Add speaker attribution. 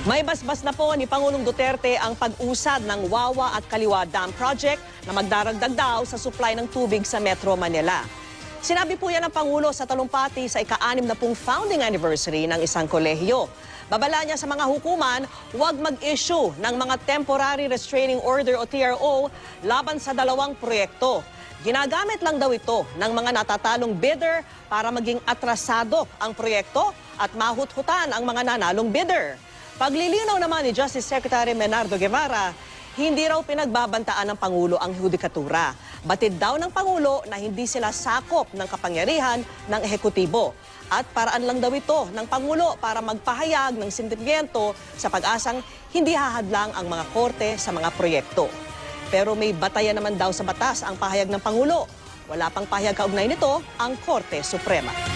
Speaker 1: May basbas na po ni Pangulong Duterte ang pag-usad ng Wawa at Kaliwa Dam Project na magdaragdag daw sa supply ng tubig sa Metro Manila. Sinabi po yan ng Pangulo sa talumpati sa ika-60 na founding anniversary ng isang kolehiyo. Babala niya sa mga hukuman, huwag mag-issue ng mga Temporary Restraining Order o TRO laban sa dalawang proyekto. Ginagamit lang daw ito ng mga natatalong bidder para maging atrasado ang proyekto at mahut-hutan ang mga nanalong bidder. Paglilinaw naman ni Justice Secretary Menardo Guevara, hindi raw pinagbabantaan ng Pangulo ang hudikatura. Batid daw ng Pangulo na hindi sila sakop ng kapangyarihan ng ehekutibo. At paraan lang daw ito ng Pangulo para magpahayag ng sentimiento sa pag-asang hindi hahadlang ang mga korte sa mga proyekto. Pero may batayan naman daw sa batas ang pahayag ng Pangulo. Wala pang pahayag kaugnay nito ang Korte Suprema.